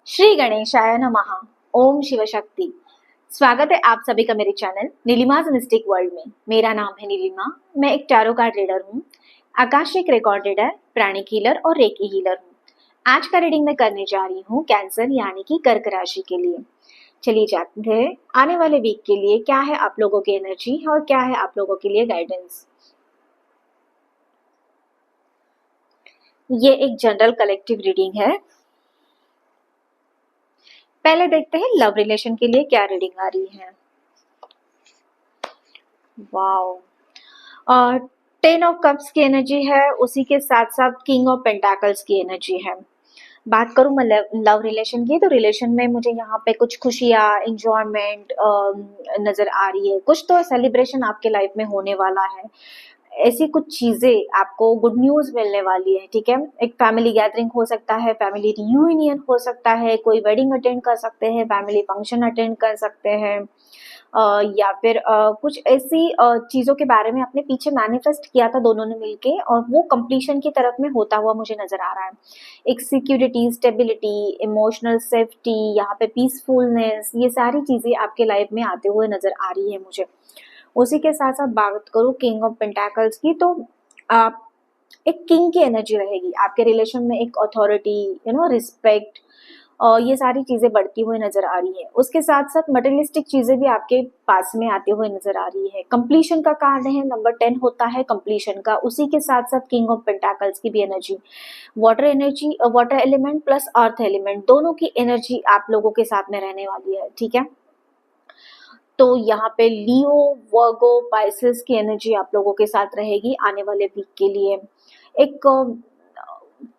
श्री गणेशाय नमः। ओम शिव शक्ति। स्वागत है आप सभी का मेरे चैनल नीलिमाज मिस्टिक वर्ल्ड में। मेरा नाम है नीलिमा। मैं एक टैरो कार्ड रीडर हूँ, आकाशिक रिकॉर्ड रीडर, प्राणिक हीलर और रेकी हीलर हूँ। आज का रीडिंग मैं करने जा रही हूँ कैंसर यानी कि कर्क राशि के लिए। चलिए जानते हैं आने वाले वीक के लिए क्या है आप लोगों की एनर्जी और क्या है आप लोगों के लिए गाइडेंस। ये एक जनरल कलेक्टिव रीडिंग है। पहले देखते हैं लव रिलेशन के लिए क्या रीडिंग आ रही है। वाओ, और 10 ऑफ कप्स की एनर्जी है, उसी के साथ साथ किंग ऑफ पेंटाकल्स की एनर्जी है। बात करूं मैं लव रिलेशन की, तो रिलेशन में मुझे यहाँ पे कुछ खुशियाँ, इंजॉयमेंट नजर आ रही है। कुछ तो सेलिब्रेशन आपके लाइफ में होने वाला है। ऐसी कुछ चीजें आपको गुड न्यूज मिलने वाली है। ठीक है, एक फैमिली गैदरिंग हो सकता है, फैमिली रियूनियन हो सकता है, कोई वेडिंग अटेंड कर सकते हैं, फैमिली फंक्शन अटेंड कर सकते हैं, या फिर कुछ ऐसी चीजों के बारे में आपने पीछे मैनिफेस्ट किया था दोनों ने मिलके, और वो कंप्लीशन की तरफ में होता हुआ मुझे नजर आ रहा है। एक सिक्योरिटी, स्टेबिलिटी, इमोशनल सेफ्टी, यहाँ पे पीसफुलनेस, ये सारी चीजें आपके लाइफ में आते हुए नजर आ रही है मुझे। उसी के साथ साथ बात करूँ किंग ऑफ पेंटाकल्स की, तो आप एक किंग की एनर्जी रहेगी आपके रिलेशन में। एक अथॉरिटी, रिस्पेक्ट, और ये सारी चीजें बढ़ती हुई नजर आ रही है। उसके साथ साथ मटेरियलिस्टिक चीजें भी आपके पास में आते हुए नजर आ रही है। कंप्लीशन का कार्ड है, नंबर 10 होता है कंप्लीशन का। उसी के साथ साथ किंग ऑफ पेंटाकल्स की भी energy, water energy, water element plus earth element, दोनों की एनर्जी आप लोगों के साथ में रहने वाली है। ठीक है, तो यहाँ पे लियो, वर्गो, पाइसेस की एनर्जी आप लोगों के साथ रहेगी आने वाले वीक के लिए। एक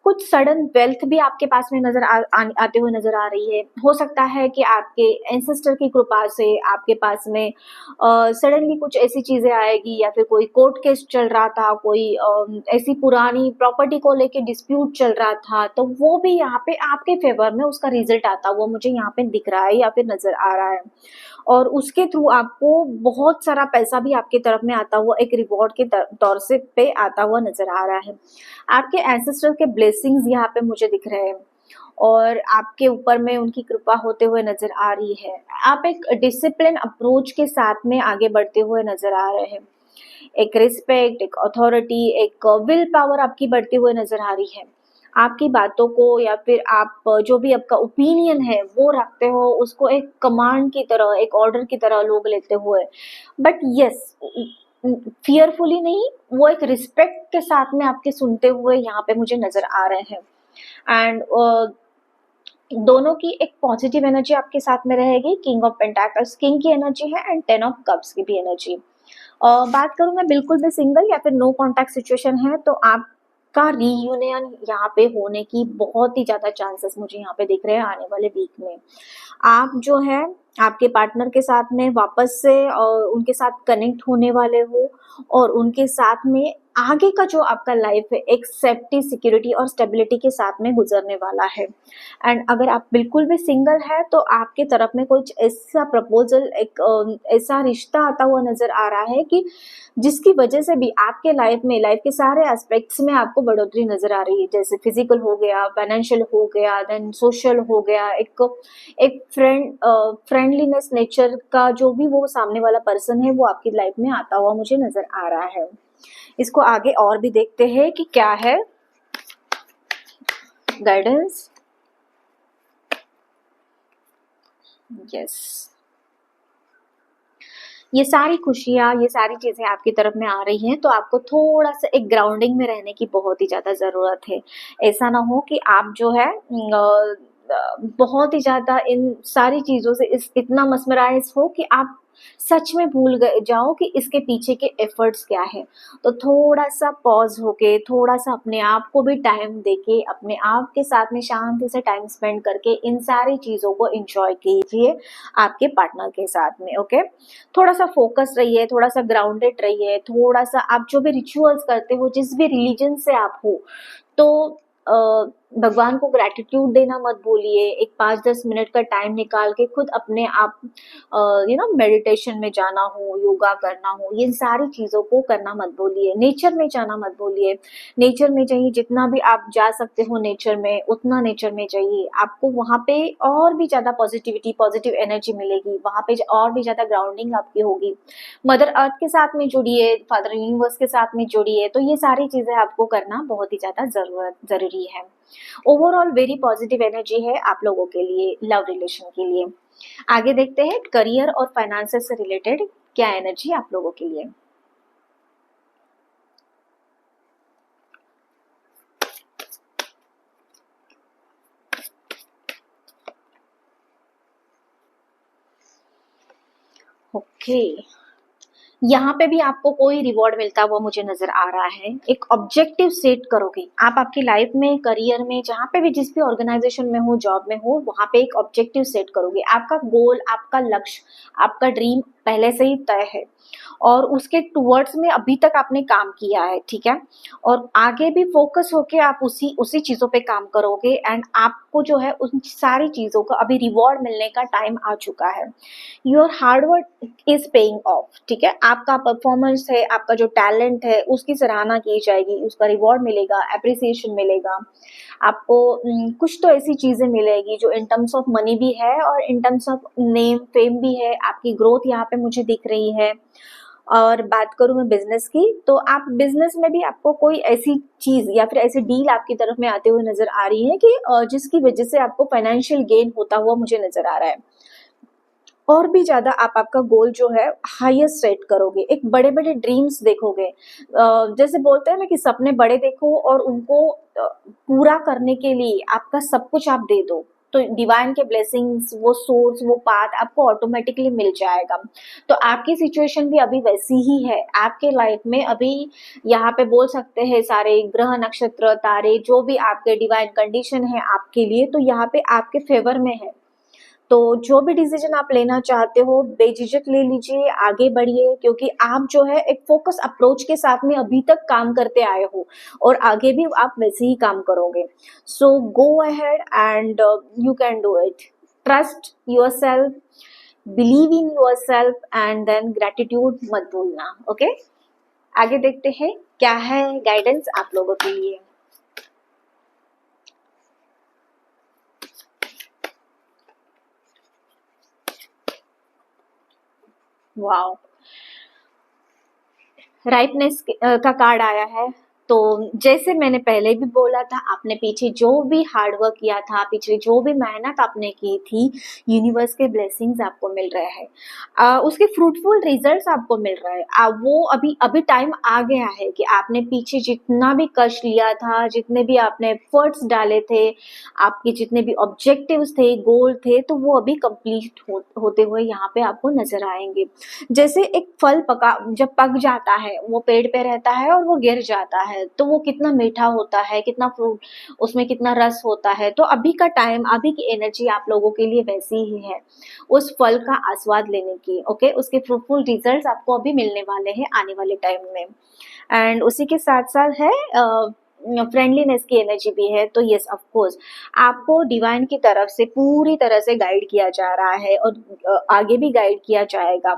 कुछ सडन वेल्थ भी आपके पास में आते हुए नजर आ रही है। हो सकता है कि आपके एंसेस्टर की कृपा से आपके पास में सडनली कुछ ऐसी चीजें आएगी, या फिर कोई कोर्ट केस चल रहा था, कोई ऐसी पुरानी प्रॉपर्टी को लेके डिस्प्यूट चल रहा था, तो वो भी यहाँ पे आपके फेवर में उसका रिजल्ट आता हुआ मुझे यहाँ पे दिख रहा है या फिर नजर आ रहा है। और उसके थ्रू आपको बहुत सारा पैसा भी आपकी तरफ में आता हुआ एक रिवॉर्ड के तौर से पे आता हुआ नजर आ रहा है। आपके एंसेस्टर के ब्लेसिंग्स यहाँ पे मुझे दिख रहे हैं, और आपके ऊपर में उनकी कृपा होते हुए नजर आ रही है। आप एक डिसिप्लिन अप्रोच के साथ में आगे बढ़ते हुए नजर आ रहे हैं। एक रिस्पेक्ट, एक अथॉरिटी, एक विल पावर आपकी बढ़ती हुए नजर आ रही है। आपकी बातों को, या फिर आप जो भी आपका ओपिनियन है वो रखते हो, उसको एक कमांड की तरह, एक ऑर्डर की तरह लोग लेते हुए, बट यस, फियरफुली नहीं, वो एक रिस्पेक्ट के साथ में आपके सुनते हुए यहाँ पे मुझे नजर आ रहे हैं। एंड दोनों की एक पॉजिटिव एनर्जी आपके साथ में रहेगी। किंग ऑफ पेंटाकल्स किंग की एनर्जी है, एंड 10 ऑफ कप्स की भी एनर्जी। बात करूं मैं बिल्कुल भी सिंगल या फिर नो कॉन्टैक्ट सिचुएशन है, तो आपका रीयूनियन यहाँ पे होने की बहुत ही ज्यादा चांसेस मुझे यहाँ पे दिख रहे हैं आने वाले वीक में। आप जो है आपके पार्टनर के साथ में वापस से उनके साथ कनेक्ट होने वाले हो, और उनके साथ में आगे का जो आपका लाइफ है एक सेफ्टी, सिक्योरिटी और स्टेबिलिटी के साथ में गुजरने वाला है। एंड अगर आप बिल्कुल भी सिंगल है, तो आपके तरफ में कुछ ऐसा प्रपोजल, एक ऐसा रिश्ता आता हुआ नजर आ रहा है कि जिसकी वजह से भी आपके लाइफ में, लाइफ के सारे एस्पेक्ट्स में आपको बढ़ोतरी नजर आ रही है। जैसे फिजिकल हो गया, फाइनेंशियल हो गया, देन सोशल हो गया, एक फ्रेंडलीनेस नेचर का जो भी वो सामने वाला पर्सन है वो आपकी लाइफ में आता हुआ मुझे नजर आ रहा है। इसको आगे और भी देखते हैं कि क्या है गाइडेंस। यस, ये सारी खुशियाँ, ये सारी चीजें आपकी तरफ में आ रही हैं, तो आपको थोड़ा सा एक ग्राउंडिंग में रहने की बहुत ही ज्यादा जरूरत है। ऐसा ना हो कि आप जो है बहुत ही ज्यादा इन सारी चीजों से इतना मस्मराइज हो कि आप सच में भूल गए जाओ कि इसके पीछे के एफर्ट्स क्या है। तो थोड़ा सा पॉज होके, थोड़ा सा अपने आप को भी टाइम देके, अपने आप के साथ में शांति से टाइम स्पेंड करके इन सारी चीजों को एंजॉय कीजिए आपके पार्टनर के साथ में। ओके, थोड़ा सा फोकस रहिए, थोड़ा सा ग्राउंडेड रहिए, थोड़ा सा आप जो भी रिचुअल्स करते हो, जिस भी रिलीजन से आप हो, तो भगवान को ग्रैटिट्यूड देना मत भूलिए। एक 5-10 मिनट का टाइम निकाल के खुद अपने आप मेडिटेशन में जाना हो, योगा करना हो, ये सारी चीज़ों को करना मत भूलिए। नेचर में जाना मत भूलिए। नेचर में जाइए, जितना भी आप जा सकते हो नेचर में, उतना नेचर में जाइए। आपको वहाँ पे और भी ज़्यादा पॉजिटिविटी, पॉजिटिव एनर्जी मिलेगी। वहाँ पे और भी ज़्यादा ग्राउंडिंग आपकी होगी। मदर अर्थ के साथ में जुड़िए, फादर यूनिवर्स के साथ में जुड़िए। तो ये सारी चीज़ें आपको करना बहुत ही ज़्यादा ज़रूरी है। ओवरऑल वेरी पॉजिटिव एनर्जी है आप लोगों के लिए, लव रिलेशन के लिए। आगे देखते हैं करियर और फाइनेंसेस से रिलेटेड क्या एनर्जी आप लोगों के लिए। ओके, यहाँ पे भी आपको कोई रिवॉर्ड मिलता हुआ मुझे नजर आ रहा है। एक ऑब्जेक्टिव सेट करोगे आप आपकी लाइफ में, करियर में, जहाँ पे भी, जिस भी ऑर्गेनाइजेशन में हो, जॉब में हो, वहां पे एक ऑब्जेक्टिव सेट करोगे। आपका गोल, आपका लक्ष्य, आपका ड्रीम पहले से ही तय है और उसके टुवर्ड्स में अभी तक आपने काम किया है, ठीक है। और आगे भी फोकस होके आप उसी चीजों पे काम करोगे एंड आपको जो है उन सारी चीजों का अभी रिवॉर्ड मिलने का टाइम आ चुका है। Your hard work is paying off, ठीक है। आपका परफॉर्मेंस है, आपका जो टैलेंट है, उसकी सराहना की जाएगी, उसका रिवॉर्ड मिलेगा, एप्रिसिएशन मिलेगा आपको। कुछ तो ऐसी चीजें मिलेगी जो इन टर्म्स ऑफ मनी भी है और in terms of name fame भी है। आपकी ग्रोथ यहाँ पे मुझे दिख रही है। और बात करूं मैं बिजनेस की, तो आप बिजनेस में भी आपको कोई ऐसी चीज या फिर ऐसी डील आपकी तरफ में आते हुए नजर आ रही है कि जिसकी वजह से आपको फाइनेंशियल गेन होता हुआ मुझे नजर आ रहा है। और भी ज्यादा आप आपका गोल जो है हाईएस्ट सेट करोगे, एक बड़े बड़े ड्रीम्स देखोगे। जैसे बोलते हैं ना कि सपने बड़े देखो और उनको पूरा करने के लिए आपका सब कुछ आप दे दो, तो डिवाइन के ब्लेसिंग्स, वो सोर्स, वो पाथ आपको ऑटोमेटिकली मिल जाएगा। तो आपकी सिचुएशन भी अभी वैसी ही है आपके लाइफ में। अभी यहाँ पे बोल सकते हैं सारे ग्रह, नक्षत्र, तारे, जो भी आपके डिवाइन कंडीशन है आपके लिए, तो यहाँ पे आपके फेवर में है। तो जो भी डिसीजन आप लेना चाहते हो बेझिझक ले लीजिए, आगे बढ़िए, क्योंकि आप जो है एक फोकस अप्रोच के साथ में अभी तक काम करते आए हो और आगे भी आप वैसे ही काम करोगे। So go ahead and you can do it. Trust yourself, believe in yourself and then gratitude मत भूलना। ओके, आगे देखते हैं क्या है गाइडेंस आप लोगों के लिए। वाओ, राइटनेस का कार्ड आया है। तो जैसे मैंने पहले भी बोला था, आपने पीछे जो भी हार्डवर्क किया था, पीछे जो भी मेहनत आपने की थी, यूनिवर्स के ब्लेसिंग्स आपको मिल रहे हैं, उसके फ्रूटफुल रिजल्ट्स आपको मिल रहे हैं। वो अभी टाइम आ गया है कि आपने पीछे जितना भी कष्ट लिया था, जितने भी आपने एफर्ट्स डाले थे, आपके जितने भी ऑब्जेक्टिव्स थे, गोल थे, तो वो अभी कंप्लीट होते हुए यहाँ पे आपको नजर आएंगे। जैसे एक फल जब पक जाता है, वो पेड़ पे रहता है और वो गिर जाता है, तो वो कितना मीठा होता है, कितना फ्रूट, उसमें कितना रस होता है। तो अभी का टाइम, अभी की एनर्जी आप लोगों के लिए वैसी ही है, उस फल का आस्वाद लेने की। ओके, उसके फ्रूटफुल रिजल्ट्स आपको अभी मिलने वाले हैं आने वाले टाइम में। एंड उसी के साथ साथ है फ्रेंडलीनेस की एनर्जी भी है। तो यस, ऑफ कोर्स आपको डिवाइन की तरफ से पूरी तरह से गाइड किया जा रहा है और आगे भी गाइड किया जाएगा।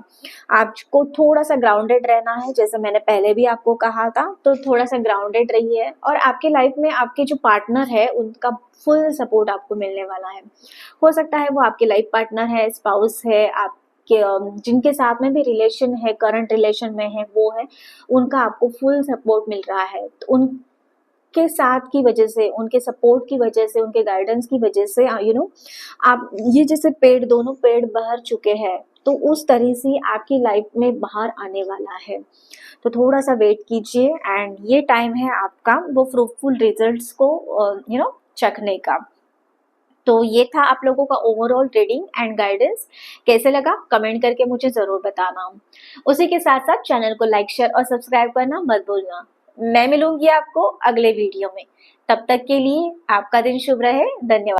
आपको थोड़ा सा ग्राउंडेड रहना है, जैसे मैंने पहले भी आपको कहा था, तो थोड़ा सा ग्राउंडेड रहिए। और आपके लाइफ में आपके जो पार्टनर है उनका फुल सपोर्ट आपको मिलने वाला है। हो सकता है वो आपके लाइफ पार्टनर है, स्पाउस है, आप जिनके साथ में भी रिलेशन है, करंट रिलेशन में है, वो है, उनका आपको फुल सपोर्ट मिल रहा है। तो उनके साथ की वजह से, उनके सपोर्ट की वजह से, उनके गाइडेंस की वजह से आप ये जैसे दोनों पेड़ बहर चुके हैं, तो उस तरह से आपकी लाइफ में बाहर आने वाला है। तो थोड़ा सा वेट कीजिए एंड ये टाइम है आपका वो फ्रूटफुल रिजल्ट्स को चखने का। तो ये था आप लोगों का ओवरऑल रीडिंग एंड गाइडेंस। कैसे लगा कमेंट करके मुझे जरूर बताना। उसी के साथ साथ चैनल को लाइक, शेयर और सब्सक्राइब करना मत भूलना। मैं मिलूंगी आपको अगले वीडियो में। तब तक के लिए आपका दिन शुभ रहे। धन्यवाद।